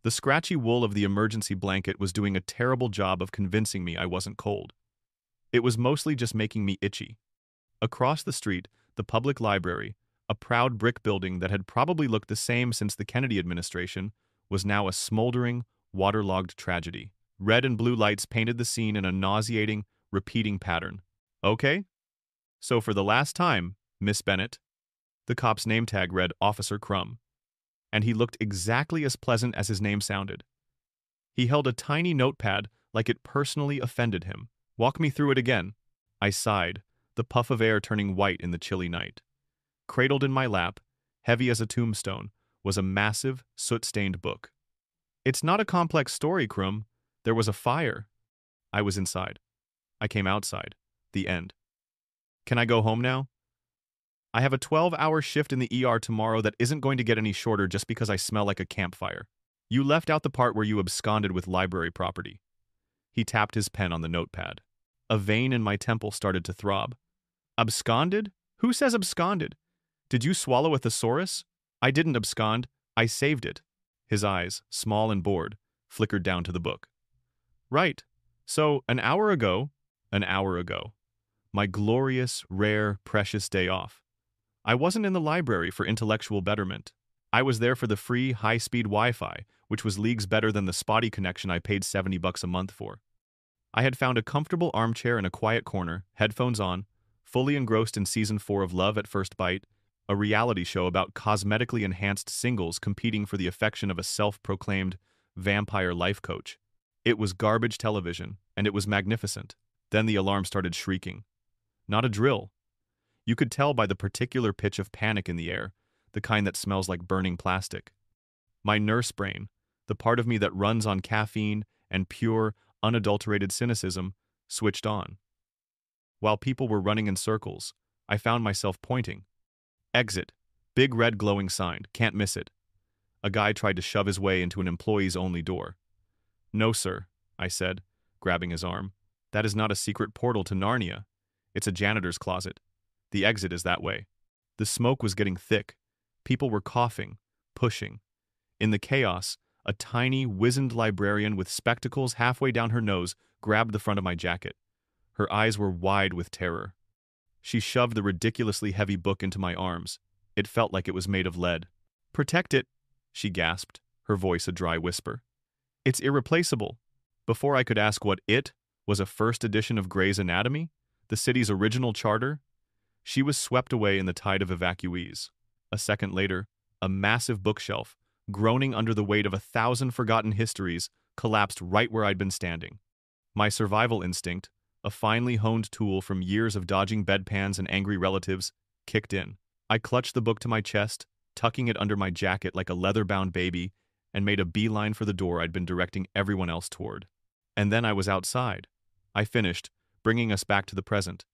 The scratchy wool of the emergency blanket was doing a terrible job of convincing me I wasn't cold. It was mostly just making me itchy. Across the street, the public library, a proud brick building that had probably looked the same since the Kennedy administration, was now a smoldering, waterlogged tragedy. Red and blue lights painted the scene in a nauseating, repeating pattern. Okay? So for the last time, Miss Bennett. The cop's name tag read Officer Crumb, and he looked exactly as pleasant as his name sounded. He held a tiny notepad like it personally offended him. Walk me through it again. I sighed, the puff of air turning white in the chilly night. Cradled in my lap, heavy as a tombstone, was a massive, soot-stained book. It's not a complex story, Crumb. There was a fire. I was inside. I came outside. The end. Can I go home now? I have a 12-hour shift in the ER tomorrow that isn't going to get any shorter just because I smell like a campfire. You left out the part where you absconded with library property. He tapped his pen on the notepad. A vein in my temple started to throb. Absconded? Who says absconded? Did you swallow a thesaurus? I didn't abscond. I saved it. His eyes, small and bored, flickered down to the book. Right. So, an hour ago, my glorious, rare, precious day off. I wasn't in the library for intellectual betterment. I was there for the free, high-speed Wi-Fi, which was leagues better than the spotty connection I paid $70 a month for. I had found a comfortable armchair in a quiet corner, headphones on, fully engrossed in Season 4 of Love at First Bite, a reality show about cosmetically enhanced singles competing for the affection of a self-proclaimed vampire life coach. It was garbage television, and it was magnificent. Then the alarm started shrieking. Not a drill. You could tell by the particular pitch of panic in the air, the kind that smells like burning plastic. My nurse brain, the part of me that runs on caffeine and pure, unadulterated cynicism, switched on. While people were running in circles, I found myself pointing. Exit. Big red glowing sign. Can't miss it. A guy tried to shove his way into an employees-only door. No, sir, I said, grabbing his arm. That is not a secret portal to Narnia. It's a janitor's closet. The exit is that way. The smoke was getting thick. People were coughing, pushing. In the chaos, a tiny, wizened librarian with spectacles halfway down her nose grabbed the front of my jacket. Her eyes were wide with terror. She shoved the ridiculously heavy book into my arms. It felt like it was made of lead. Protect it, she gasped, her voice a dry whisper. It's irreplaceable. Before I could ask what it was, a first edition of Gray's Anatomy, the city's original charter, she was swept away in the tide of evacuees. A second later, a massive bookshelf, groaning under the weight of 1,000 forgotten histories, collapsed right where I'd been standing. My survival instinct, a finely honed tool from years of dodging bedpans and angry relatives, kicked in. I clutched the book to my chest, tucking it under my jacket like a leather-bound baby, and made a beeline for the door I'd been directing everyone else toward. And then I was outside. I finished, bringing us back to the present.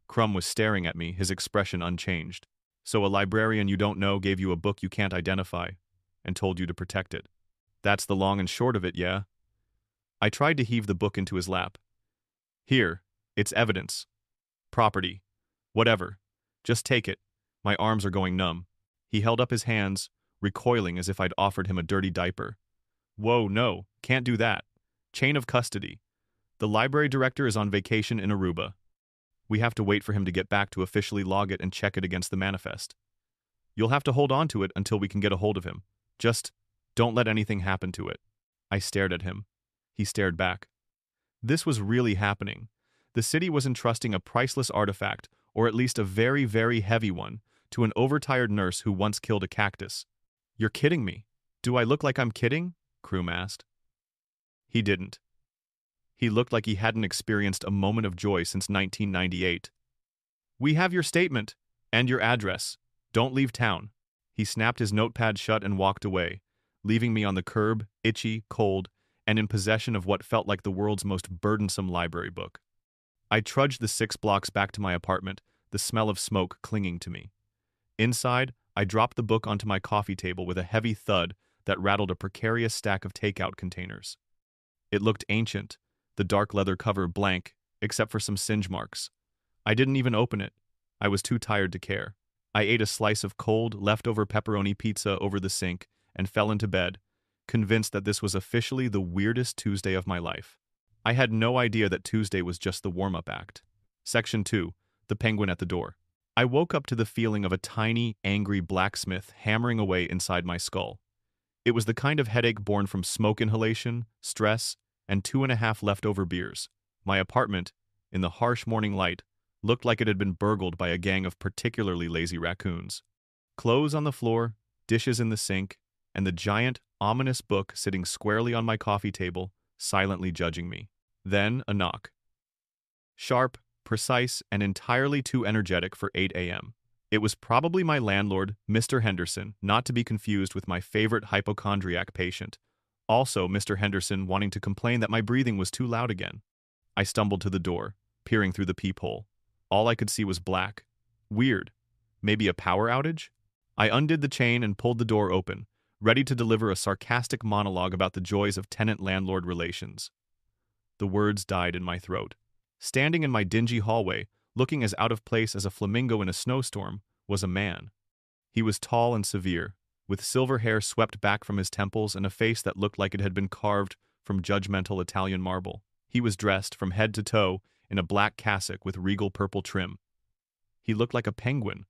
Crumb was staring at me, his expression unchanged. So a librarian you don't know gave you a book you can't identify, and told you to protect it. That's the long and short of it, yeah? I tried to heave the book into his lap. Here, it's evidence. Property. Whatever. Just take it. My arms are going numb. He held up his hands, recoiling as if I'd offered him a dirty diaper. Whoa, no, can't do that. Chain of custody. The library director is on vacation in Aruba. We have to wait for him to get back to officially log it and check it against the manifest. You'll have to hold on to it until we can get a hold of him. Just don't let anything happen to it. I stared at him. He stared back. This was really happening. The city was entrusting a priceless artifact, or at least a very, very heavy one, to an overtired nurse who once killed a cactus. You're kidding me. Do I look like I'm kidding? Kroom asked. He didn't. He looked like he hadn't experienced a moment of joy since 1998. We have your statement and your address. Don't leave town. He snapped his notepad shut and walked away, leaving me on the curb, itchy, cold, and in possession of what felt like the world's most burdensome library book. I trudged the 6 blocks back to my apartment, the smell of smoke clinging to me. Inside, I dropped the book onto my coffee table with a heavy thud that rattled a precarious stack of takeout containers. It looked ancient, the dark leather cover blank, except for some singe marks. I didn't even open it. I was too tired to care. I ate a slice of cold, leftover pepperoni pizza over the sink and fell into bed, convinced that this was officially the weirdest Tuesday of my life. I had no idea that Tuesday was just the warm-up act. Section 2. The Penguin at the Door. I woke up to the feeling of a tiny, angry blacksmith hammering away inside my skull. It was the kind of headache born from smoke inhalation, stress, and 2.5 leftover beers. My apartment, in the harsh morning light, looked like it had been burgled by a gang of particularly lazy raccoons. Clothes on the floor, dishes in the sink, and the giant, ominous book sitting squarely on my coffee table, silently judging me. Then a knock. Sharp, precise, and entirely too energetic for 8 a.m. It was probably my landlord, Mr. Henderson, not to be confused with my favorite hypochondriac patient. Also, Mr. Henderson wanting to complain that my breathing was too loud again. I stumbled to the door, peering through the peephole. All I could see was black. Weird. Maybe a power outage? I undid the chain and pulled the door open, ready to deliver a sarcastic monologue about the joys of tenant-landlord relations. The words died in my throat. Standing in my dingy hallway, looking as out of place as a flamingo in a snowstorm, was a man. He was tall and severe, with silver hair swept back from his temples and a face that looked like it had been carved from judgmental Italian marble. He was dressed, from head to toe, in a black cassock with regal purple trim. He looked like a penguin.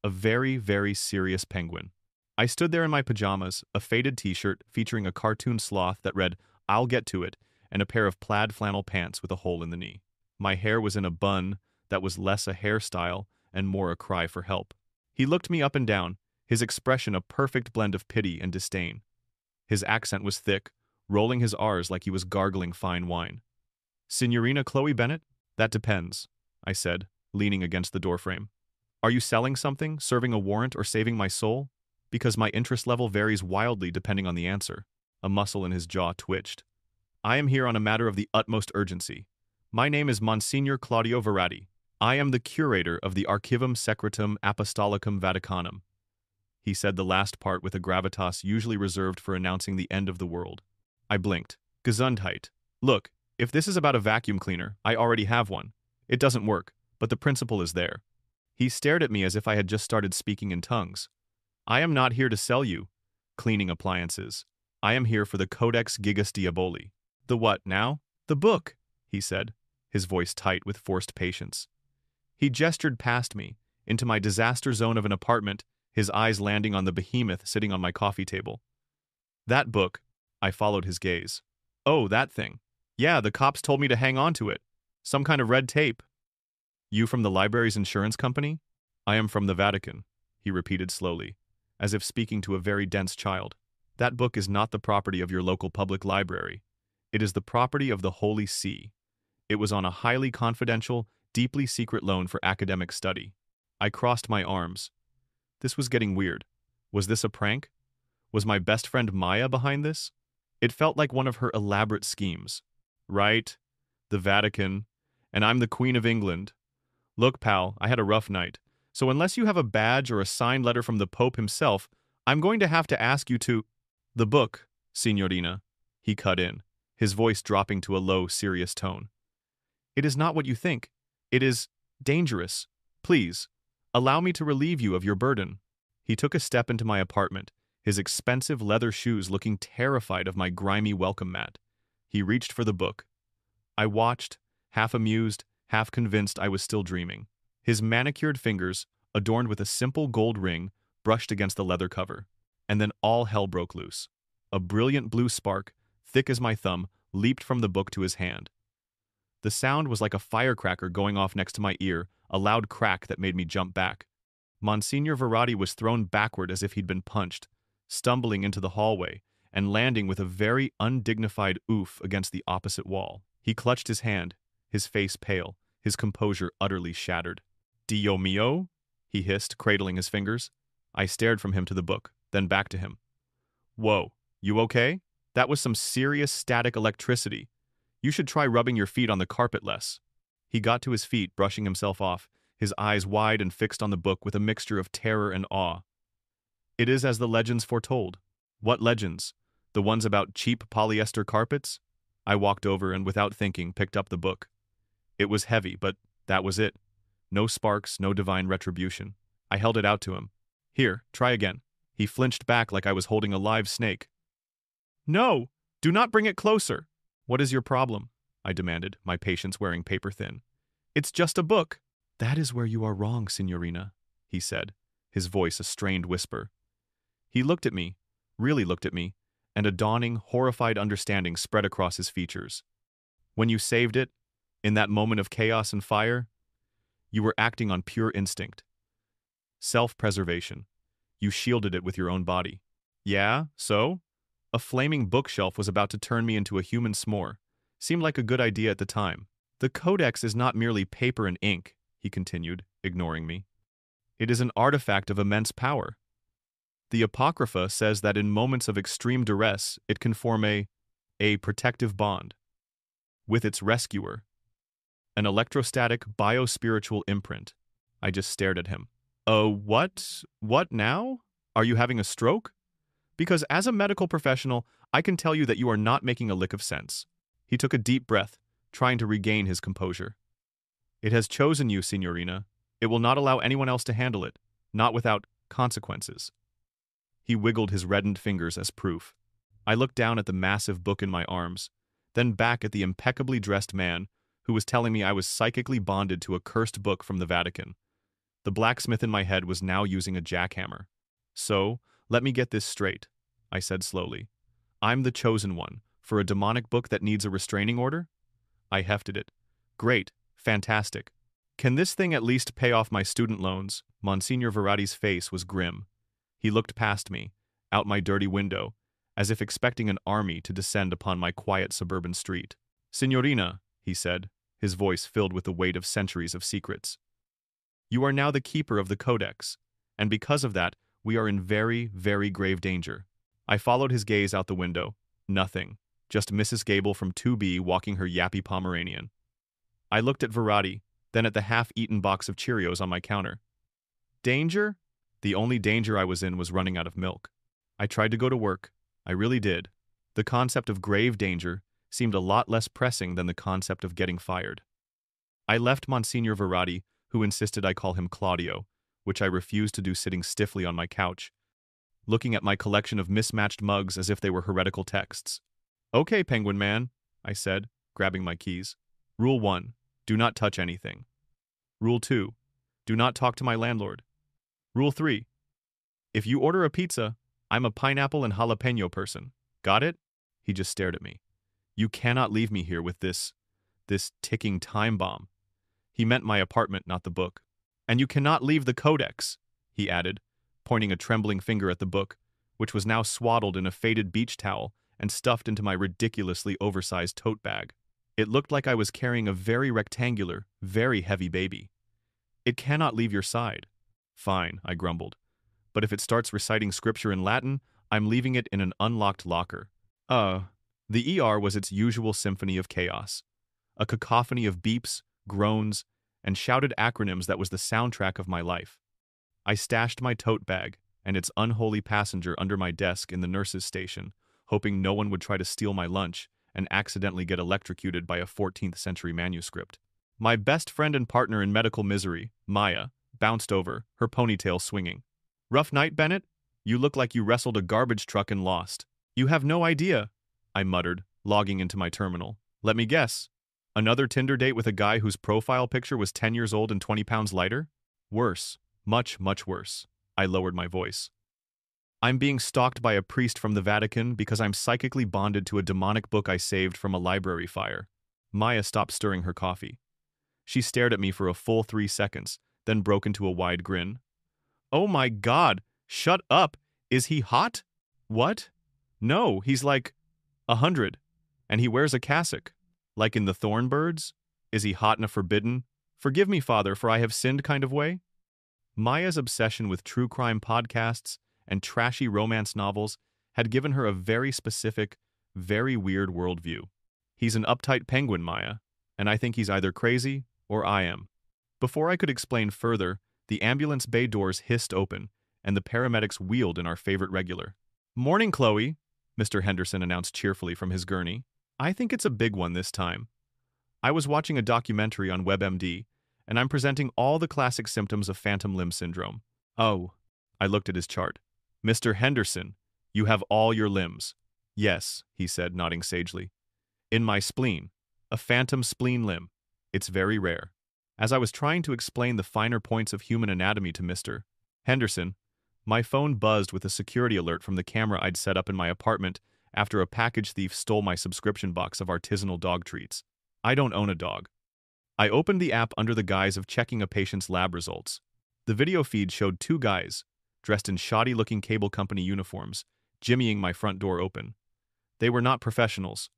A very, very serious penguin. I stood there in my pajamas, a faded t-shirt featuring a cartoon sloth that read, "I'll get to it," and a pair of plaid flannel pants with a hole in the knee. My hair was in a bun that was less a hairstyle and more a cry for help. He looked me up and down, his expression a perfect blend of pity and disdain. His accent was thick, rolling his R's like he was gargling fine wine. "Signorina Chloe Bennett? That depends," I said, leaning against the doorframe. "Are you selling something, serving a warrant, or saving my soul? Because my interest level varies wildly depending on the answer." A muscle in his jaw twitched. "I am here on a matter of the utmost urgency. My name is Monsignor Claudio Verratti. I am the curator of the Archivum Secretum Apostolicum Vaticanum." He said the last part with a gravitas usually reserved for announcing the end of the world. I blinked. "Gesundheit. Look, if this is about a vacuum cleaner, I already have one. It doesn't work, but the principle is there." He stared at me as if I had just started speaking in tongues. "I am not here to sell you cleaning appliances. I am here for the Codex Gigas Diaboli." "The what now?" "The book," he said, his voice tight with forced patience. He gestured past me, into my disaster zone of an apartment, his eyes landing on the behemoth sitting on my coffee table. "That book." I followed his gaze. "Oh, that thing. Yeah, the cops told me to hang on to it. Some kind of red tape." "You from the library's insurance company?" "I am from the Vatican," he repeated slowly, as if speaking to a very dense child. "That book is not the property of your local public library. It is the property of the Holy See. It was on a highly confidential, deeply secret loan for academic study." I crossed my arms. This was getting weird. Was this a prank? Was my best friend Maya behind this? It felt like one of her elaborate schemes. "Right, the Vatican, and I'm the Queen of England. Look, pal, I had a rough night, so unless you have a badge or a signed letter from the Pope himself, I'm going to have to ask you to—" "The book, signorina," he cut in, his voice dropping to a low, serious tone. "It is not what you think. It is dangerous. Please, allow me to relieve you of your burden." He took a step into my apartment, his expensive leather shoes looking terrified of my grimy welcome mat. He reached for the book. I watched, half amused, half convinced I was still dreaming. His manicured fingers, adorned with a simple gold ring, brushed against the leather cover. And then all hell broke loose. A brilliant blue spark, thick as my thumb, leaped from the book to his hand. The sound was like a firecracker going off next to my ear, a loud crack that made me jump back. Monsignor Verratti was thrown backward as if he'd been punched, stumbling into the hallway, and landing with a very undignified oof against the opposite wall. He clutched his hand, his face pale, his composure utterly shattered. "Dio mio?" he hissed, cradling his fingers. I stared from him to the book, then back to him. "Whoa, you okay? That was some serious static electricity. You should try rubbing your feet on the carpet less." He got to his feet, brushing himself off, his eyes wide and fixed on the book with a mixture of terror and awe. "It is as the legends foretold." "What legends? The ones about cheap polyester carpets?" I walked over and, without thinking, picked up the book. It was heavy, but that was it. No sparks, no divine retribution. I held it out to him. "Here, try again." He flinched back like I was holding a live snake. No! Do not bring it closer! What is your problem? I demanded, my patience wearing paper thin. It's just a book. That is where you are wrong, signorina, he said, his voice a strained whisper. He looked at me, really looked at me, and a dawning, horrified understanding spread across his features. When you saved it, in that moment of chaos and fire, you were acting on pure instinct. Self-preservation. You shielded it with your own body. Yeah, so? A flaming bookshelf was about to turn me into a human s'more. Seemed like a good idea at the time. The codex is not merely paper and ink, he continued, ignoring me. It is an artifact of immense power. The Apocrypha says that in moments of extreme duress, it can form a protective bond with its rescuer, an electrostatic biospiritual imprint. I just stared at him. What? What now? Are you having a stroke? Because as a medical professional, I can tell you that you are not making a lick of sense. He took a deep breath, trying to regain his composure. It has chosen you, signorina. It will not allow anyone else to handle it, not without consequences. He wiggled his reddened fingers as proof. I looked down at the massive book in my arms, then back at the impeccably dressed man who was telling me I was psychically bonded to a cursed book from the Vatican. The blacksmith in my head was now using a jackhammer. So, let me get this straight, I said slowly. I'm the chosen one for a demonic book that needs a restraining order? I hefted it. Great, fantastic. Can this thing at least pay off my student loans? Monsignor Verratti's face was grim. He looked past me, out my dirty window, as if expecting an army to descend upon my quiet suburban street. Signorina, he said, his voice filled with the weight of centuries of secrets. You are now the keeper of the codex, and because of that, we are in very, very grave danger. I followed his gaze out the window. Nothing. Just Mrs. Gable from 2B walking her yappy Pomeranian. I looked at Verratti, then at the half-eaten box of Cheerios on my counter. Danger? The only danger I was in was running out of milk. I tried to go to work. I really did. The concept of grave danger seemed a lot less pressing than the concept of getting fired. I left Monsignor Verratti, who insisted I call him Claudio, which I refused to do sitting stiffly on my couch, looking at my collection of mismatched mugs as if they were heretical texts. Okay, Penguin Man, I said, grabbing my keys. Rule 1, do not touch anything. Rule 2, do not talk to my landlord. Rule 3, if you order a pizza, I'm a pineapple and jalapeno person. Got it? He just stared at me. You cannot leave me here with this ticking time bomb. He meant my apartment, not the book. And you cannot leave the codex, he added, pointing a trembling finger at the book, which was now swaddled in a faded beach towel and stuffed into my ridiculously oversized tote bag. It looked like I was carrying a very rectangular, very heavy baby. It cannot leave your side. Fine, I grumbled. But if it starts reciting scripture in Latin, I'm leaving it in an unlocked locker. The ER was its usual symphony of chaos. A cacophony of beeps, groans, and shouted acronyms that was the soundtrack of my life. I stashed my tote bag and its unholy passenger under my desk in the nurse's station, hoping no one would try to steal my lunch and accidentally get electrocuted by a 14th century manuscript. My best friend and partner in medical misery, Maya, bounced over, her ponytail swinging. Rough night, Bennett? You look like you wrestled a garbage truck and lost. You have no idea, I muttered, logging into my terminal. Let me guess. Another Tinder date with a guy whose profile picture was 10 years old and 20 pounds lighter? Worse. Much, much worse. I lowered my voice. I'm being stalked by a priest from the Vatican because I'm psychically bonded to a demonic book I saved from a library fire. Maya stopped stirring her coffee. She stared at me for a full 3 seconds, then broke into a wide grin. Oh my God! Shut up! Is he hot? What? No, he's like 100, and he wears a cassock. Like in the Thornbirds? Is he hot in a forbidden, forgive me, Father, for I have sinned kind of way? Maya's obsession with true crime podcasts and trashy romance novels had given her a very specific, very weird worldview. He's an uptight penguin, Maya, and I think he's either crazy or I am. Before I could explain further, the ambulance bay doors hissed open, and the paramedics wheeled in our favorite regular. Morning, Chloe, Mr. Henderson announced cheerfully from his gurney. I think it's a big one this time. I was watching a documentary on WebMD, and I'm presenting all the classic symptoms of phantom limb syndrome. Oh, I looked at his chart. Mr. Henderson, you have all your limbs. Yes, he said, nodding sagely. In my spleen. A phantom spleen limb. It's very rare. As I was trying to explain the finer points of human anatomy to Mr. Henderson, my phone buzzed with a security alert from the camera I'd set up in my apartment after a package thief stole my subscription box of artisanal dog treats. I don't own a dog. I opened the app under the guise of checking a patient's lab results. The video feed showed two guys, dressed in shoddy-looking cable company uniforms, jimmying my front door open. They were not professionals.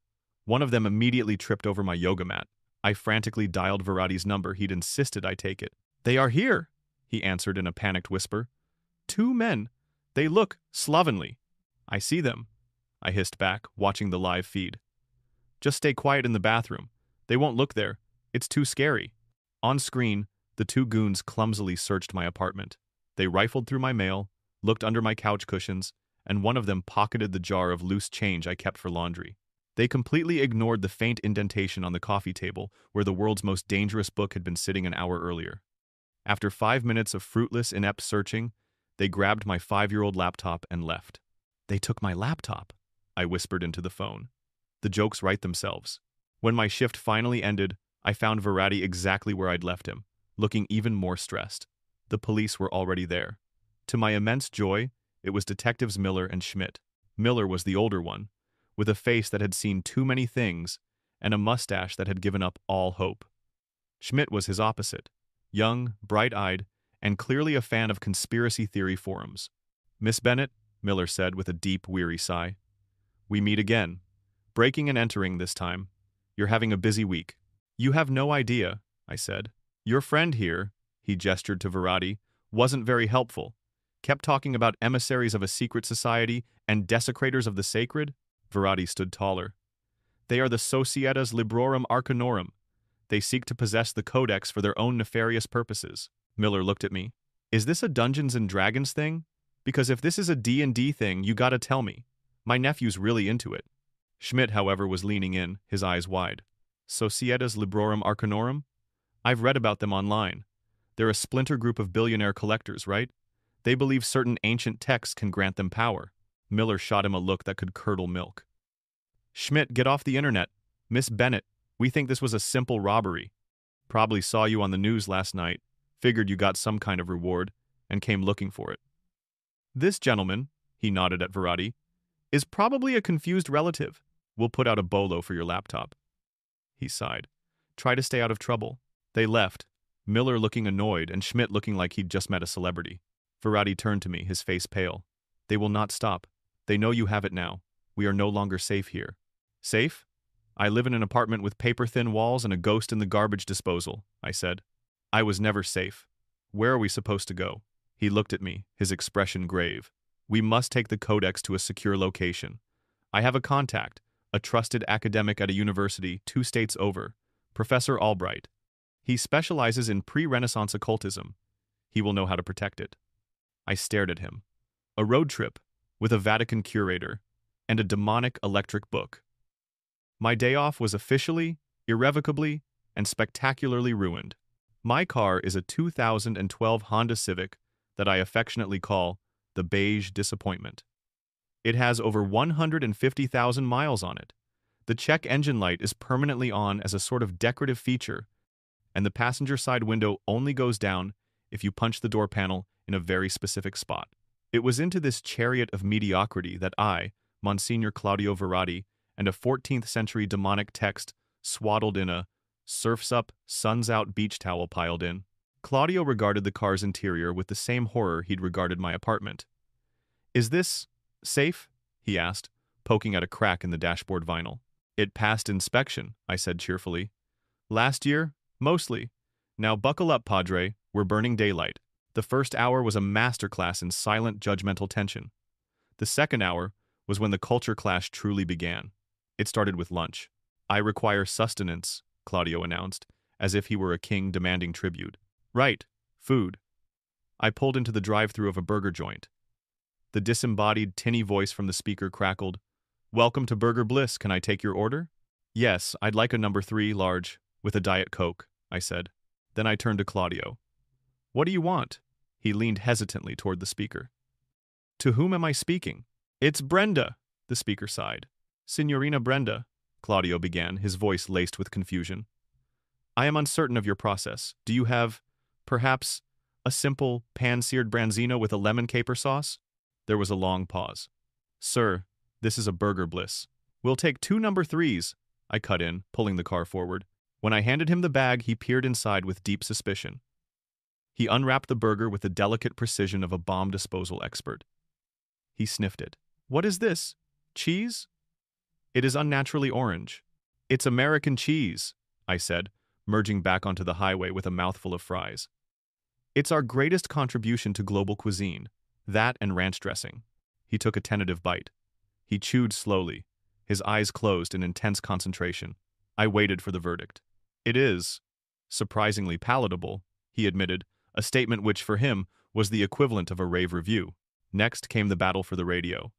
One of them immediately tripped over my yoga mat. I frantically dialed Varati's number. He'd insisted I take it. "They are here," he answered in a panicked whisper. "Two men. They look slovenly." "I see them," I hissed back, watching the live feed. "Just stay quiet in the bathroom. They won't look there. It's too scary." On screen, the two goons clumsily searched my apartment. They rifled through my mail, looked under my couch cushions, and one of them pocketed the jar of loose change I kept for laundry. They completely ignored the faint indentation on the coffee table where the world's most dangerous book had been sitting an hour earlier. After 5 minutes of fruitless, inept searching, they grabbed my 5-year-old laptop and left. "They took my laptop," I whispered into the phone. The jokes write themselves. When my shift finally ended, I found Varati exactly where I'd left him, looking even more stressed. The police were already there. To my immense joy, it was Detectives Miller and Schmidt. Miller was the older one, with a face that had seen too many things and a mustache that had given up all hope. Schmidt was his opposite, young, bright-eyed, and clearly a fan of conspiracy theory forums. "Miss Bennett," Miller said with a deep, weary sigh. "We meet again. Breaking and entering this time. You're having a busy week." "You have no idea," I said. "Your friend here," he gestured to Varati, "wasn't very helpful. Kept talking about emissaries of a secret society and desecrators of the sacred." Varati stood taller. "They are the Societas Librorum Arcanorum. They seek to possess the Codex for their own nefarious purposes." Miller looked at me. "Is this a Dungeons and Dragons thing? Because if this is a D&D thing, you gotta tell me. My nephew's really into it." Schmidt, however, was leaning in, his eyes wide. "Societas Librorum Arcanorum? I've read about them online. They're a splinter group of billionaire collectors, right? They believe certain ancient texts can grant them power." Miller shot him a look that could curdle milk. "Schmidt, get off the internet. Miss Bennett, we think this was a simple robbery. Probably saw you on the news last night, figured you got some kind of reward, and came looking for it. This gentleman," he nodded at Varati, "is probably a confused relative. We'll put out a bolo for your laptop." He sighed. "Try to stay out of trouble." They left, Miller looking annoyed and Schmidt looking like he'd just met a celebrity. Varati turned to me, his face pale. "They will not stop. They know you have it now. We are no longer safe here." "Safe? I live in an apartment with paper-thin walls and a ghost in the garbage disposal," I said. "I was never safe. Where are we supposed to go?" He looked at me, his expression grave. "We must take the Codex to a secure location. I have a contact, a trusted academic at a university 2 states over, Professor Albright. He specializes in pre-Renaissance occultism. He will know how to protect it." I stared at him. A road trip, with a Vatican curator, and a demonic electric book. My day off was officially, irrevocably, and spectacularly ruined. My car is a 2012 Honda Civic that I affectionately call the Beige Disappointment. It has over 150,000 miles on it. The check engine light is permanently on as a sort of decorative feature, and the passenger side window only goes down if you punch the door panel in a very specific spot. It was into this chariot of mediocrity that I, Monsignor Claudio Varati, and a 14th century demonic text swaddled in a surf's up, sun's out beach towel piled in. Claudio regarded the car's interior with the same horror he'd regarded my apartment. "Is this safe?" he asked, poking at a crack in the dashboard vinyl. "It passed inspection," I said cheerfully. "Last year? Mostly. Now buckle up, Padre, we're burning daylight." The first hour was a masterclass in silent, judgmental tension. The second hour was when the culture clash truly began. It started with lunch. "I require sustenance," Claudio announced, as if he were a king demanding tribute. "Right, food." I pulled into the drive-thru of a burger joint. The disembodied, tinny voice from the speaker crackled, "Welcome to Burger Bliss, can I take your order?" "Yes, I'd like a number 3 large, with a Diet Coke," I said. Then I turned to Claudio. "What do you want?" He leaned hesitantly toward the speaker. "To whom am I speaking?" "It's Brenda." the speaker sighed. Signorina Brenda, Claudio began, his voice laced with confusion. I am uncertain of your process. Do you have, perhaps, a simple pan-seared branzino with a lemon caper sauce? There was a long pause. Sir, this is a burger bliss. We'll take 2 number 3s, I cut in, pulling the car forward. When I handed him the bag, he peered inside with deep suspicion. He unwrapped the burger with the delicate precision of a bomb disposal expert. He sniffed it. What is this? Cheese? It is unnaturally orange. It's American cheese, I said, merging back onto the highway with a mouthful of fries. It's our greatest contribution to global cuisine, that and ranch dressing. He took a tentative bite. He chewed slowly, his eyes closed in intense concentration. I waited for the verdict. It is surprisingly palatable, he admitted, a statement which, for him, was the equivalent of a rave review. Next came the battle for the radio.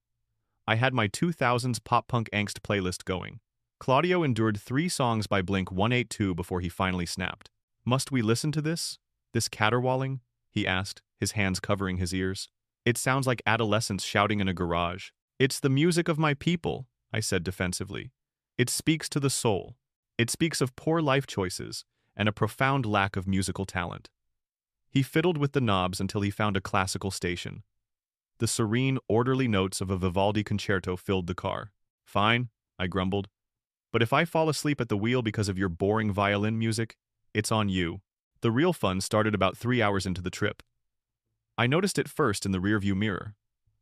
I had my 2000s pop-punk angst playlist going. Claudio endured 3 songs by Blink-182 before he finally snapped. Must we listen to this? This caterwauling? He asked, his hands covering his ears. It sounds like adolescents shouting in a garage. It's the music of my people, I said defensively. It speaks to the soul. It speaks of poor life choices and a profound lack of musical talent. He fiddled with the knobs until he found a classical station. The serene, orderly notes of a Vivaldi concerto filled the car. Fine, I grumbled. But if I fall asleep at the wheel because of your boring violin music, it's on you. The real fun started about 3 hours into the trip. I noticed it first in the rearview mirror.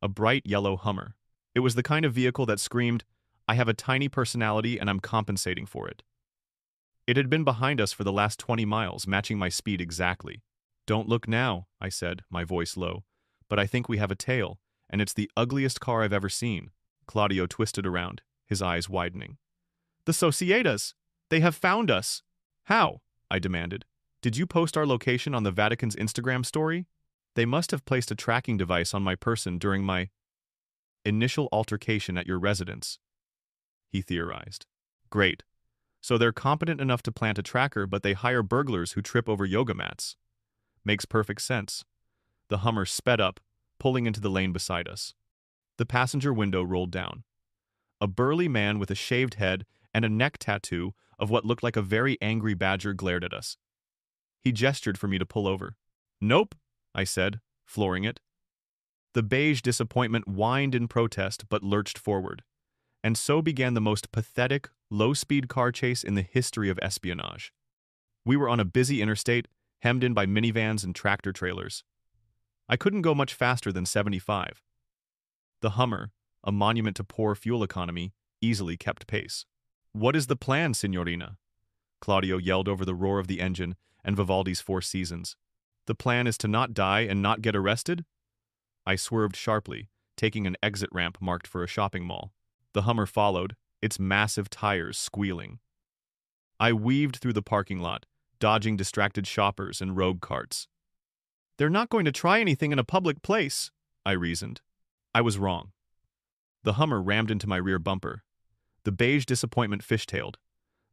A bright yellow Hummer. It was the kind of vehicle that screamed, I have a tiny personality and I'm compensating for it. It had been behind us for the last 20 miles, matching my speed exactly. Don't look now, I said, my voice low. But I think we have a tail, and it's the ugliest car I've ever seen. Claudio twisted around, his eyes widening. The Societas! They have found us! How? I demanded. Did you post our location on the Vatican's Instagram story? They must have placed a tracking device on my person during my initial altercation at your residence, he theorized. Great. So they're competent enough to plant a tracker, but they hire burglars who trip over yoga mats. Makes perfect sense. The Hummer sped up, pulling into the lane beside us. The passenger window rolled down. A burly man with a shaved head and a neck tattoo of what looked like a very angry badger glared at us. He gestured for me to pull over. Nope, I said, flooring it. The beige disappointment whined in protest but lurched forward. And so began the most pathetic, low-speed car chase in the history of espionage. We were on a busy interstate, hemmed in by minivans and tractor-trailers. I couldn't go much faster than 75. The Hummer, a monument to poor fuel economy, easily kept pace. What is the plan, Signorina? Claudio yelled over the roar of the engine and Vivaldi's Four Seasons. The plan is to not die and not get arrested? I swerved sharply, taking an exit ramp marked for a shopping mall. The Hummer followed, its massive tires squealing. I weaved through the parking lot, dodging distracted shoppers and rogue carts. They're not going to try anything in a public place, I reasoned. I was wrong. The Hummer rammed into my rear bumper. The beige disappointment fishtailed.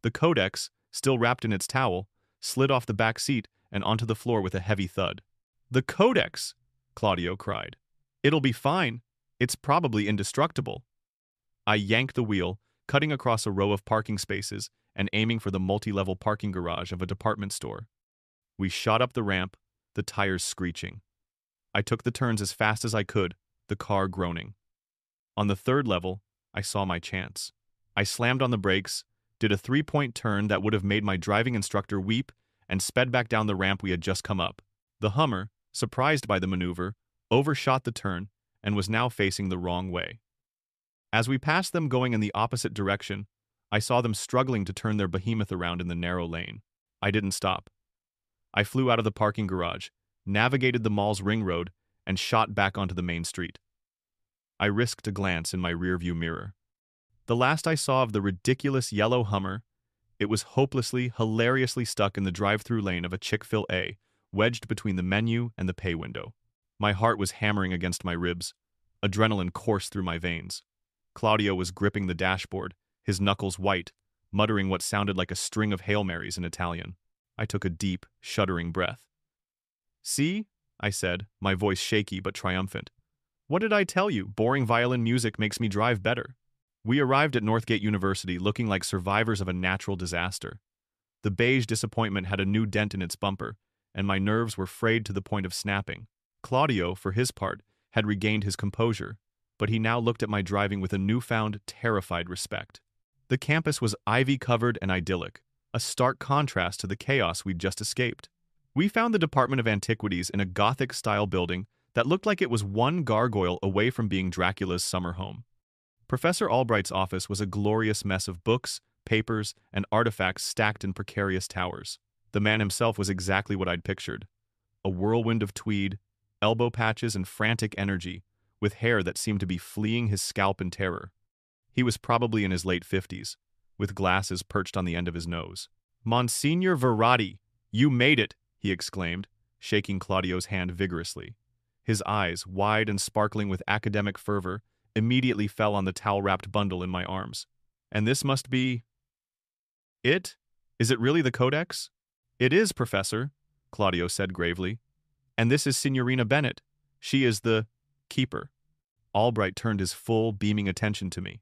The Codex, still wrapped in its towel, slid off the back seat and onto the floor with a heavy thud. The Codex! Claudio cried. It'll be fine. It's probably indestructible. I yanked the wheel, cutting across a row of parking spaces and aiming for the multi-level parking garage of a department store. We shot up the ramp, the tires screeching. I took the turns as fast as I could, the car groaning. On the 3rd level, I saw my chance. I slammed on the brakes, did a 3-point turn that would have made my driving instructor weep, and sped back down the ramp we had just come up. The Hummer, surprised by the maneuver, overshot the turn and was now facing the wrong way. As we passed them going in the opposite direction, I saw them struggling to turn their behemoth around in the narrow lane. I didn't stop. I flew out of the parking garage, navigated the mall's ring road, and shot back onto the main street. I risked a glance in my rearview mirror. The last I saw of the ridiculous yellow Hummer, it was hopelessly, hilariously stuck in the drive-through lane of a Chick-fil-A, wedged between the menu and the pay window. My heart was hammering against my ribs. Adrenaline coursed through my veins. Claudio was gripping the dashboard, his knuckles white, muttering what sounded like a string of Hail Marys in Italian. I took a deep, shuddering breath. See? I said, my voice shaky but triumphant. What did I tell you? Boring violin music makes me drive better. We arrived at Northgate University looking like survivors of a natural disaster. The beige disappointment had a new dent in its bumper, and my nerves were frayed to the point of snapping. Claudio, for his part, had regained his composure, but he now looked at my driving with a newfound, terrified respect. The campus was ivy-covered and idyllic, a stark contrast to the chaos we'd just escaped. We found the Department of Antiquities in a Gothic-style building that looked like it was one gargoyle away from being Dracula's summer home. Professor Albright's office was a glorious mess of books, papers, and artifacts stacked in precarious towers. The man himself was exactly what I'd pictured. A whirlwind of tweed, elbow patches, and frantic energy, with hair that seemed to be fleeing his scalp in terror. He was probably in his late 50s, with glasses perched on the end of his nose. "Monsignor Verratti, you made it!" he exclaimed, shaking Claudio's hand vigorously. His eyes, wide and sparkling with academic fervor, immediately fell on the towel-wrapped bundle in my arms. "And this must be... it? Is it really the Codex?" "It is, Professor," Claudio said gravely. "And this is Signorina Bennet. She is the... keeper." Albright turned his full, beaming attention to me.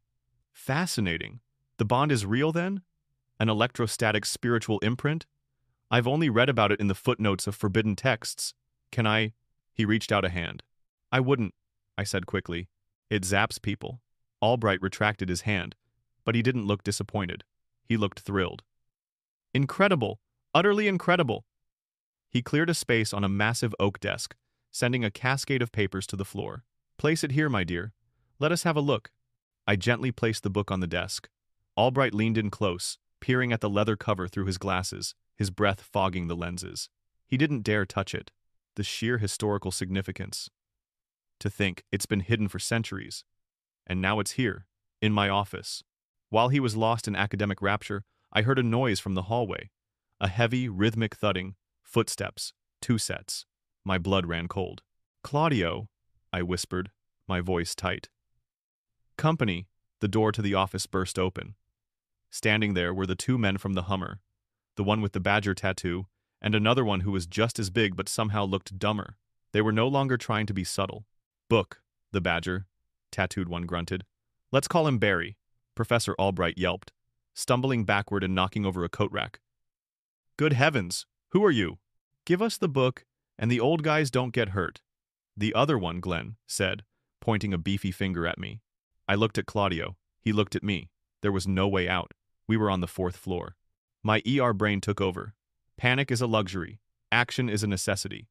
"Fascinating. The bond is real, then? An electrostatic spiritual imprint? I've only read about it in the footnotes of forbidden texts. Can I—" He reached out a hand. "I wouldn't," I said quickly. "It zaps people." Albright retracted his hand, but he didn't look disappointed. He looked thrilled. "Incredible! Utterly incredible!" He cleared a space on a massive oak desk, sending a cascade of papers to the floor. "Place it here, my dear. Let us have a look." I gently placed the book on the desk. Albright leaned in close, peering at the leather cover through his glasses, his breath fogging the lenses. He didn't dare touch it. The sheer historical significance. To think it's been hidden for centuries. And now it's here, in my office. While he was lost in academic rapture, I heard a noise from the hallway. A heavy, rhythmic thudding, footsteps, 2 sets. My blood ran cold. "Claudio," I whispered, my voice tight. "Company," the door to the office burst open. Standing there were the 2 men from the Hummer, the one with the badger tattoo, and another one who was just as big but somehow looked dumber. They were no longer trying to be subtle. "Book," the badger, tattooed one grunted. "Let's call him Barry," Professor Albright yelped, stumbling backward and knocking over a coat rack. "Good heavens, who are you? Give us the book, and the old guys don't get hurt." "The other one," Glenn said, pointing a beefy finger at me. I looked at Claudio. He looked at me. There was no way out. We were on the 4th floor. My ER brain took over. Panic is a luxury. Action is a necessity.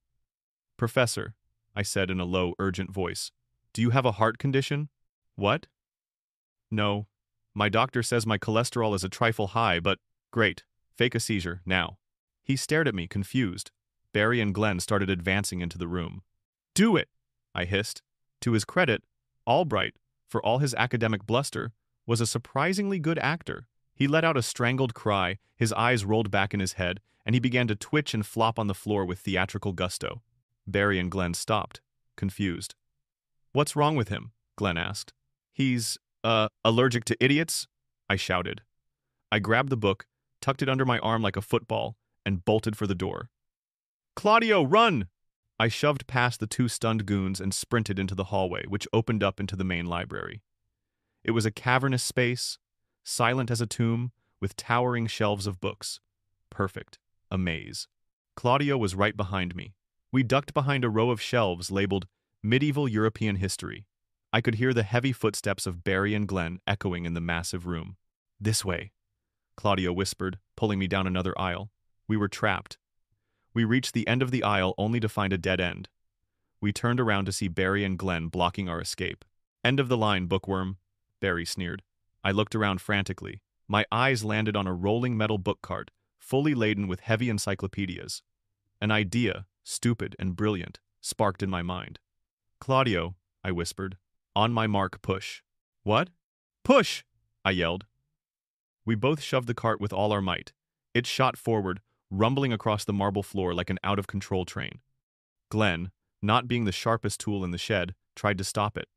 "Professor," I said in a low, urgent voice, "do you have a heart condition?" "What?" "No. My doctor says my cholesterol is a trifle high, but..." "Great. Fake a seizure, now." He stared at me, confused. Barry and Glenn started advancing into the room. "Do it!" I hissed. To his credit, Albright, for all his academic bluster, was a surprisingly good actor. He let out a strangled cry, his eyes rolled back in his head, and he began to twitch and flop on the floor with theatrical gusto. Barry and Glenn stopped, confused. "What's wrong with him?" Glenn asked. "He's, allergic to idiots?" I shouted. I grabbed the book, tucked it under my arm like a football, and bolted for the door. "Claudio, run!" I shoved past the 2 stunned goons and sprinted into the hallway, which opened up into the main library. It was a cavernous space, silent as a tomb, with towering shelves of books. Perfect. A maze. Claudio was right behind me. We ducked behind a row of shelves labeled Medieval European History. I could hear the heavy footsteps of Barry and Glenn echoing in the massive room. "This way," Claudio whispered, pulling me down another aisle. We were trapped. We reached the end of the aisle only to find a dead end. We turned around to see Barry and Glenn blocking our escape. "End of the line, bookworm," Barry sneered. I looked around frantically. My eyes landed on a rolling metal book cart, fully laden with heavy encyclopedias. An idea, stupid and brilliant, sparked in my mind. "Claudio," I whispered. "On my mark, push." "What?" "Push!" I yelled. We both shoved the cart with all our might. It shot forward, rumbling across the marble floor like an out-of-control train. Glenn, not being the sharpest tool in the shed, tried to stop it.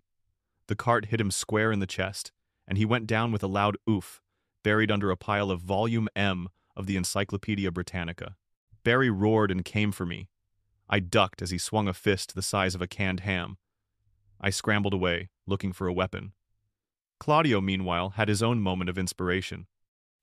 The cart hit him square in the chest, and he went down with a loud oof, buried under a pile of Volume M of the Encyclopedia Britannica. Barry roared and came for me. I ducked as he swung a fist the size of a canned ham. I scrambled away, looking for a weapon. Claudio, meanwhile, had his own moment of inspiration.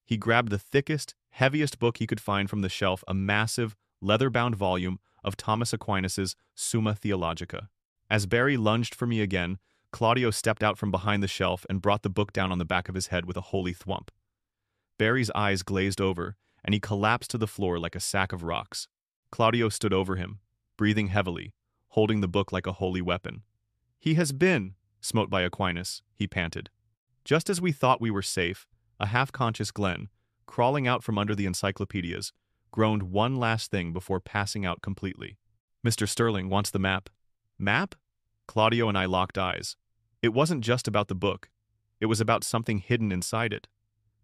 He grabbed the thickest, heaviest book he could find from the shelf, a massive, leather-bound volume of Thomas Aquinas's Summa Theologica. As Barry lunged for me again, Claudio stepped out from behind the shelf and brought the book down on the back of his head with a holy thwump. Barry's eyes glazed over, and he collapsed to the floor like a sack of rocks. Claudio stood over him, breathing heavily, holding the book like a holy weapon. "He has been smote by Aquinas," he panted. Just as we thought we were safe, a half-conscious Glenn, crawling out from under the encyclopedias, groaned one last thing before passing out completely. "Mr. Sterling wants the map." "Map?" Claudio and I locked eyes. It wasn't just about the book. It was about something hidden inside it.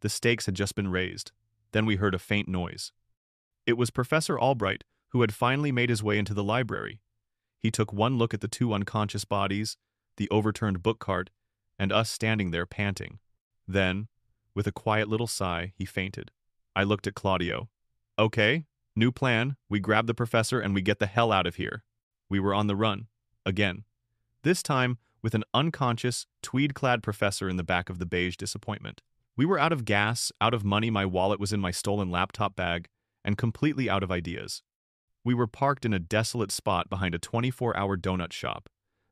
The stakes had just been raised. Then we heard a faint noise. It was Professor Albright, who had finally made his way into the library. He took one look at the two unconscious bodies, the overturned book cart, and us standing there panting. Then, with a quiet little sigh, he fainted. I looked at Claudio. "Okay, new plan. We grab the professor and we get the hell out of here." We were on the run. Again. This time, with an unconscious, tweed-clad professor in the back of the beige disappointment. We were out of gas, out of money, my wallet was in my stolen laptop bag, and completely out of ideas. We were parked in a desolate spot behind a 24-hour donut shop,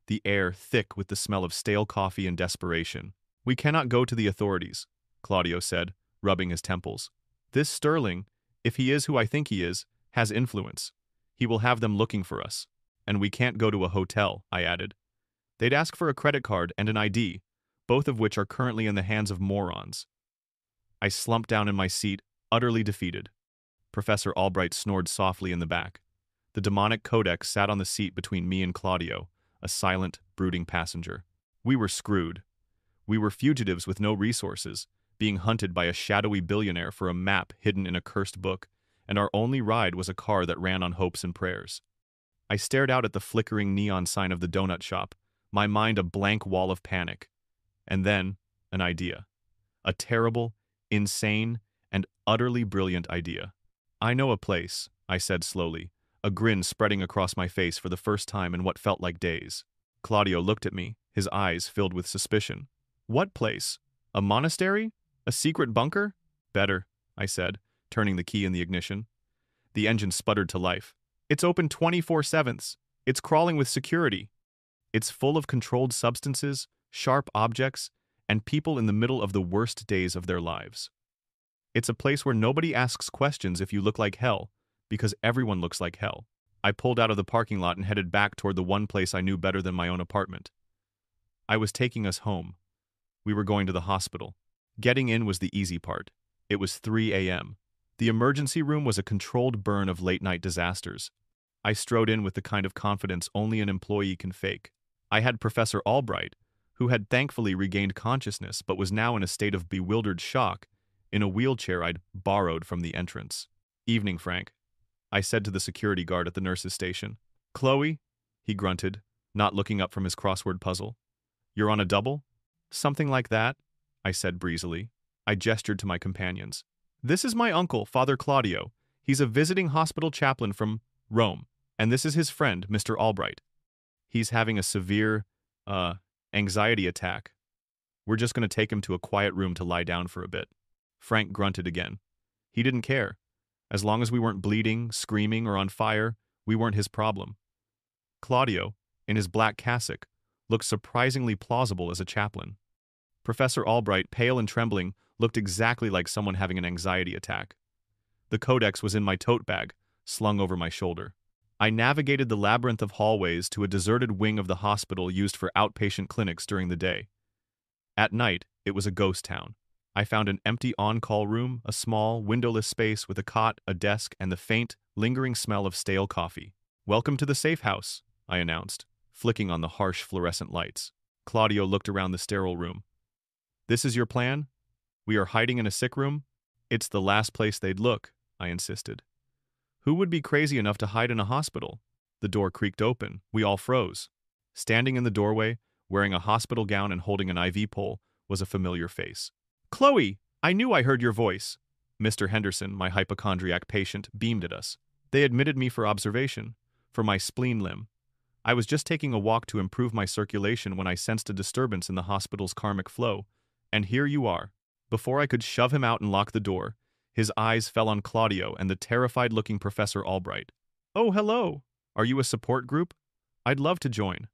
the air thick with the smell of stale coffee and desperation. "We cannot go to the authorities," Claudio said, rubbing his temples. "This Sterling, if he is who I think he is, has influence. He will have them looking for us. And we can't go to a hotel," I added. "They'd ask for a credit card and an ID, both of which are currently in the hands of morons." I slumped down in my seat, utterly defeated. Professor Albright snored softly in the back. The demonic codex sat on the seat between me and Claudio, a silent, brooding passenger. We were screwed. We were fugitives with no resources, being hunted by a shadowy billionaire for a map hidden in a cursed book, and our only ride was a car that ran on hopes and prayers. I stared out at the flickering neon sign of the donut shop, my mind a blank wall of panic. And then, an idea. A terrible, insane, and utterly brilliant idea. "I know a place," I said slowly, a grin spreading across my face for the first time in what felt like days. Claudio looked at me, his eyes filled with suspicion. "What place? A monastery? A secret bunker?" "Better," I said, turning the key in the ignition. The engine sputtered to life. "It's open 24/7. It's crawling with security. It's full of controlled substances, sharp objects, and people in the middle of the worst days of their lives. It's a place where nobody asks questions if you look like hell, because everyone looks like hell." I pulled out of the parking lot and headed back toward the one place I knew better than my own apartment. I was taking us home. We were going to the hospital. Getting in was the easy part. It was 3 a.m. The emergency room was a controlled burn of late-night disasters. I strode in with the kind of confidence only an employee can fake. I had Professor Albright, who had thankfully regained consciousness but was now in a state of bewildered shock, in a wheelchair I'd borrowed from the entrance. "Evening, Frank," I said to the security guard at the nurse's station. "Chloe," he grunted, not looking up from his crossword puzzle. "You're on a double?" "Something like that," I said breezily. I gestured to my companions. "This is my uncle, Father Claudio. He's a visiting hospital chaplain from Rome, and this is his friend, Mr. Albright. He's having a severe, anxiety attack. We're just going to take him to a quiet room to lie down for a bit." Frank grunted again. He didn't care. As long as we weren't bleeding, screaming, or on fire, we weren't his problem. Claudio, in his black cassock, looked surprisingly plausible as a chaplain. Professor Albright, pale and trembling, looked exactly like someone having an anxiety attack. The codex was in my tote bag, slung over my shoulder. I navigated the labyrinth of hallways to a deserted wing of the hospital used for outpatient clinics during the day. At night, it was a ghost town. I found an empty on-call room, a small, windowless space with a cot, a desk, and the faint, lingering smell of stale coffee. "Welcome to the safe house," I announced, flicking on the harsh fluorescent lights. Claudio looked around the sterile room. "This is your plan? We are hiding in a sick room?" "It's the last place they'd look," I insisted. "Who would be crazy enough to hide in a hospital?" The door creaked open. We all froze. Standing in the doorway, wearing a hospital gown and holding an IV pole, was a familiar face. "Chloe, I knew I heard your voice." Mr. Henderson, my hypochondriac patient, beamed at us. "They admitted me for observation, for my spleen limb. I was just taking a walk to improve my circulation when I sensed a disturbance in the hospital's karmic flow. And here you are. Before I could shove him out and lock the door, his eyes fell on Claudio and the terrified-looking Professor Albright. "Oh, hello. Are you a support group? I'd love to join.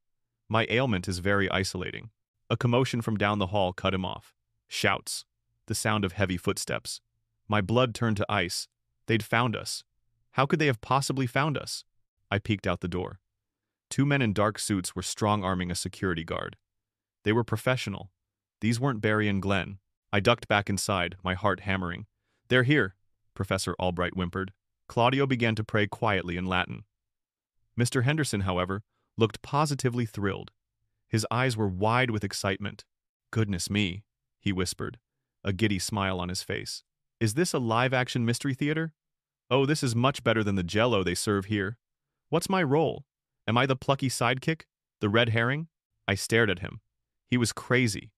My ailment is very isolating." A commotion from down the hall cut him off. Shouts. The sound of heavy footsteps. My blood turned to ice. They'd found us. How could they have possibly found us? I peeked out the door. 2 men in dark suits were strong-arming a security guard. They were professional. These weren't Barry and Glenn. I ducked back inside, my heart hammering. "They're here," Professor Albright whimpered. Claudio began to pray quietly in Latin. Mr. Henderson, however, looked positively thrilled. His eyes were wide with excitement. "Goodness me," he whispered, a giddy smile on his face. "Is this a live-action mystery theater? Oh, this is much better than the Jell-O they serve here. What's my role? Am I the plucky sidekick? The red herring?" I stared at him. He was crazy,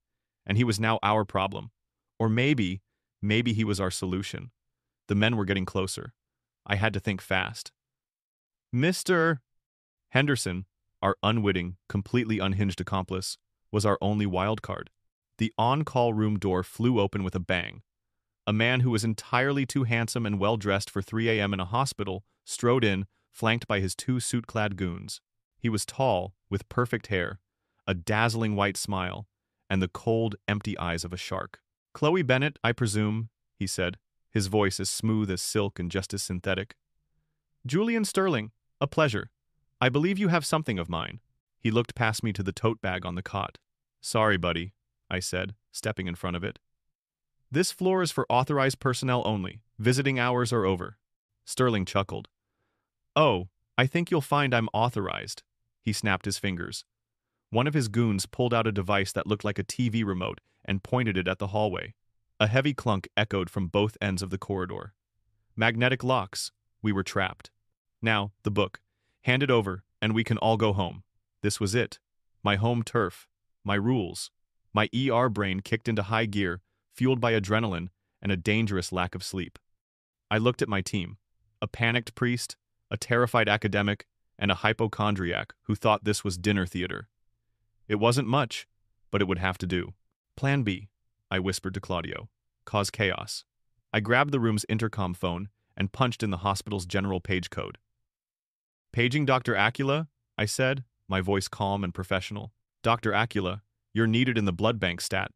and he was now our problem. Or maybe he was our solution. The men were getting closer. I had to think fast. Mr. Henderson, our unwitting, completely unhinged accomplice, was our only wild card. The on-call room door flew open with a bang. A man who was entirely too handsome and well-dressed for 3 a.m. in a hospital strode in, flanked by his 2 suit-clad goons. He was tall, with perfect hair, a dazzling white smile, and the cold, empty eyes of a shark. "Chloe Bennett, I presume," he said, his voice as smooth as silk and just as synthetic. "Julian Sterling, a pleasure. I believe you have something of mine." He looked past me to the tote bag on the cot. "Sorry, buddy," I said, stepping in front of it. "This floor is for authorized personnel only. Visiting hours are over." Sterling chuckled. "Oh, I think you'll find I'm authorized." He snapped his fingers. One of his goons pulled out a device that looked like a TV remote and pointed it at the hallway. A heavy clunk echoed from both ends of the corridor. Magnetic locks. We were trapped. "Now, the book. Hand it over, and we can all go home." This was it. My home turf. My rules. My ER brain kicked into high gear, fueled by adrenaline and a dangerous lack of sleep. I looked at my team. A panicked priest, a terrified academic, and a hypochondriac who thought this was dinner theater. It wasn't much, but it would have to do. "Plan B," I whispered to Claudio. "Cause chaos." I grabbed the room's intercom phone and punched in the hospital's general page code. "Paging Dr. Acula," I said, my voice calm and professional. "Dr. Acula, you're needed in the blood bank stat."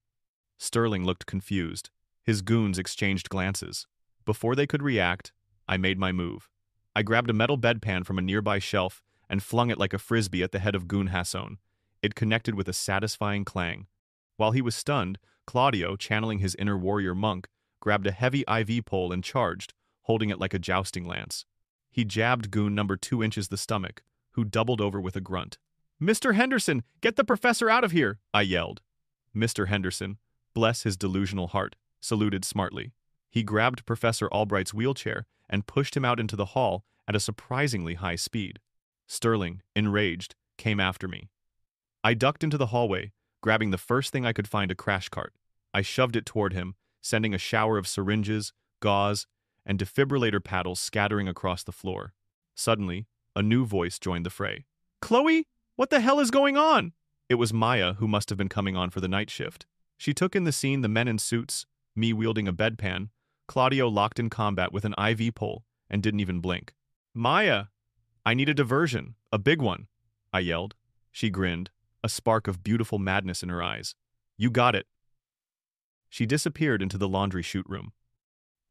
Sterling looked confused. His goons exchanged glances. Before they could react, I made my move. I grabbed a metal bedpan from a nearby shelf and flung it like a frisbee at the head of Goon Hasson. It connected with a satisfying clang. While he was stunned, Claudio, channeling his inner warrior monk, grabbed a heavy IV pole and charged, holding it like a jousting lance. He jabbed Goon number 2 inches the stomach, who doubled over with a grunt. "Mr. Henderson, get the professor out of here!" I yelled. Mr. Henderson, bless his delusional heart, saluted smartly. He grabbed Professor Albright's wheelchair and pushed him out into the hall at a surprisingly high speed. Sterling, enraged, came after me. I ducked into the hallway, grabbing the first thing I could find, a crash cart. I shoved it toward him, sending a shower of syringes, gauze, and defibrillator paddles scattering across the floor. Suddenly, a new voice joined the fray. "Chloe, what the hell is going on?" It was Maya, who must have been coming on for the night shift. She took in the scene, the men in suits, me wielding a bedpan, Claudio locked in combat with an IV pole, and didn't even blink. "Maya, I need a diversion, a big one," I yelled. She grinned, a spark of beautiful madness in her eyes. "You got it." She disappeared into the laundry chute room.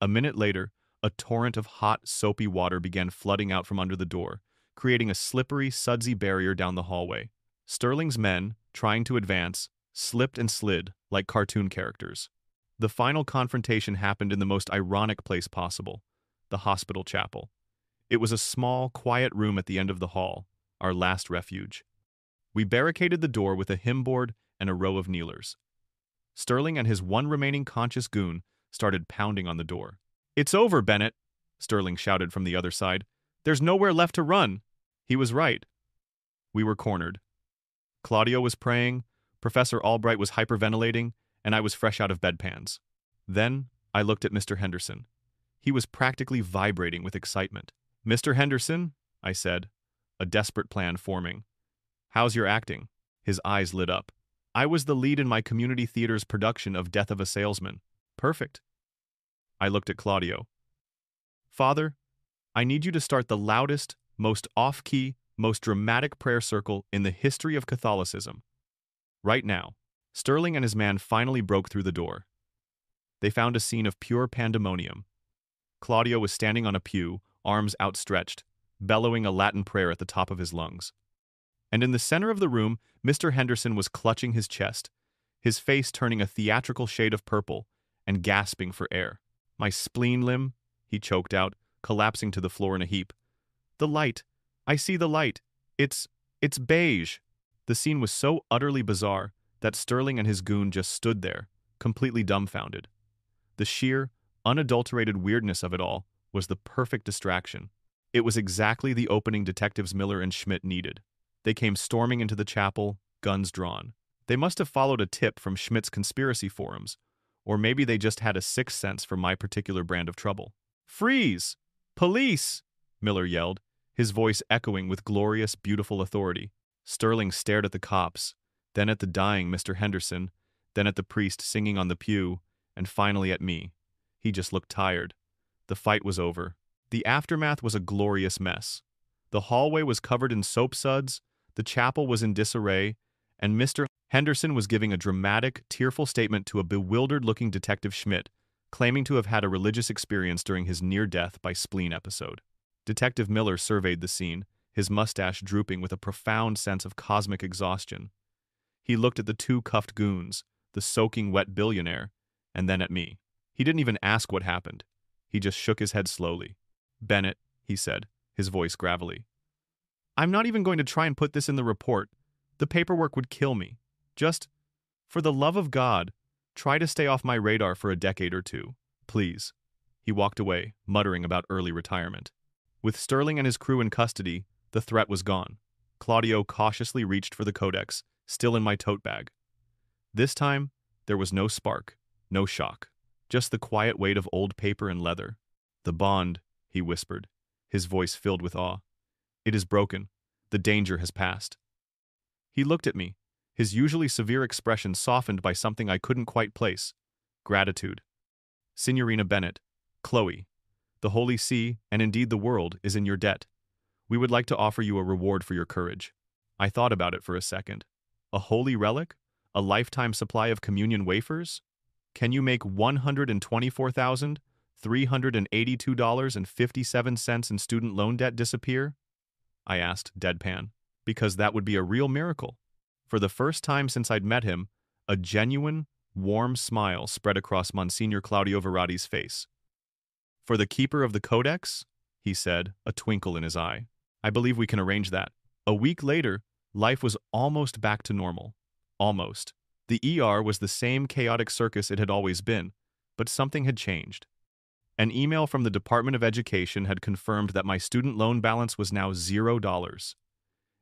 A minute later, a torrent of hot, soapy water began flooding out from under the door, creating a slippery, sudsy barrier down the hallway. Sterling's men, trying to advance, slipped and slid like cartoon characters. The final confrontation happened in the most ironic place possible, the hospital chapel. It was a small, quiet room at the end of the hall, our last refuge. We barricaded the door with a hymn board and a row of kneelers. Sterling and his one remaining conscious goon started pounding on the door. "It's over, Bennett," Sterling shouted from the other side. "There's nowhere left to run." He was right. We were cornered. Claudio was praying, Professor Albright was hyperventilating, and I was fresh out of bedpans. Then I looked at Mr. Henderson. He was practically vibrating with excitement. "Mr. Henderson," I said, a desperate plan forming. "How's your acting?" His eyes lit up. I was the lead in my community theater's production of Death of a Salesman. Perfect. I looked at Claudio. Father, I need you to start the loudest, most off-key, most dramatic prayer circle in the history of Catholicism. Right now. Sterling and his man finally broke through the door. They found a scene of pure pandemonium. Claudio was standing on a pew, arms outstretched, bellowing a Latin prayer at the top of his lungs. And in the center of the room, Mr. Henderson was clutching his chest, his face turning a theatrical shade of purple, and gasping for air. My spleen limb, he choked out, collapsing to the floor in a heap. The light. I see the light. It's beige. The scene was so utterly bizarre that Sterling and his goon just stood there, completely dumbfounded. The sheer, unadulterated weirdness of it all was the perfect distraction. It was exactly the opening detectives Miller and Schmidt needed. They came storming into the chapel, guns drawn. They must have followed a tip from Schmidt's conspiracy forums, or maybe they just had a sixth sense for my particular brand of trouble. "Freeze! Police!" Miller yelled, his voice echoing with glorious, beautiful authority. Sterling stared at the cops, then at the dying Mr. Henderson, then at the priest singing on the pew, and finally at me. He just looked tired. The fight was over. The aftermath was a glorious mess. The hallway was covered in soap suds, the chapel was in disarray, and Mr. Henderson was giving a dramatic, tearful statement to a bewildered-looking Detective Schmidt, claiming to have had a religious experience during his near-death by spleen episode. Detective Miller surveyed the scene, his mustache drooping with a profound sense of cosmic exhaustion. He looked at the two cuffed goons, the soaking wet billionaire, and then at me. He didn't even ask what happened. He just shook his head slowly. "Bennett," he said, his voice gravelly. "I'm not even going to try and put this in the report. The paperwork would kill me. Just, for the love of God, try to stay off my radar for a decade or two. Please." He walked away, muttering about early retirement. With Sterling and his crew in custody, the threat was gone. Claudio cautiously reached for the codex, still in my tote bag. This time, there was no spark, no shock, just the quiet weight of old paper and leather. "The bond," he whispered, his voice filled with awe. "It is broken. The danger has passed." He looked at me, his usually severe expression softened by something I couldn't quite place. Gratitude. "Signorina Bennett, Chloe, the Holy See, and indeed the world, is in your debt. We would like to offer you a reward for your courage." I thought about it for a second. A holy relic? A lifetime supply of communion wafers? Can you make $124,382.57 in student loan debt disappear? I asked, deadpan, because that would be a real miracle. For the first time since I'd met him, a genuine, warm smile spread across Monsignor Claudio Verratti's face. "For the keeper of the codex?" he said, a twinkle in his eye. "I believe we can arrange that." A week later, life was almost back to normal. Almost. The ER was the same chaotic circus it had always been, but something had changed. An email from the Department of Education had confirmed that my student loan balance was now $0.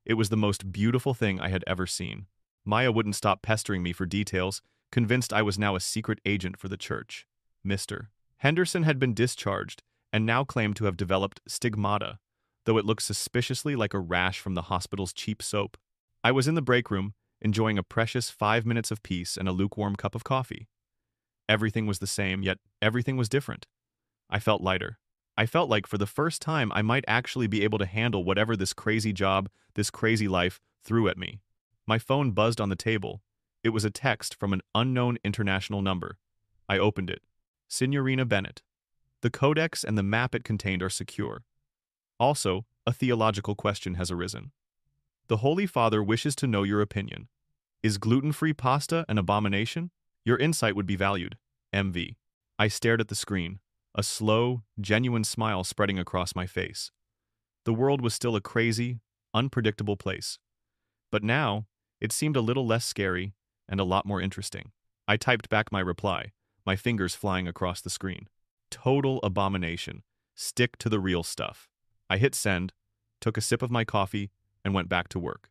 It was the most beautiful thing I had ever seen. Maya wouldn't stop pestering me for details, convinced I was now a secret agent for the church. Mr. Henderson had been discharged and now claimed to have developed stigmata, though it looked suspiciously like a rash from the hospital's cheap soap. I was in the break room, enjoying a precious 5 minutes of peace and a lukewarm cup of coffee. Everything was the same, yet everything was different. I felt lighter. I felt like for the first time I might actually be able to handle whatever this crazy job, this crazy life, threw at me. My phone buzzed on the table. It was a text from an unknown international number. I opened it. "Signorina Bennett. The codex and the map it contained are secure. Also, a theological question has arisen. The Holy Father wishes to know your opinion. Is gluten-free pasta an abomination? Your insight would be valued. MV." I stared at the screen, a slow, genuine smile spreading across my face. The world was still a crazy, unpredictable place. But now, it seemed a little less scary and a lot more interesting. I typed back my reply, my fingers flying across the screen. Total abomination. Stick to the real stuff. I hit send, took a sip of my coffee, and went back to work.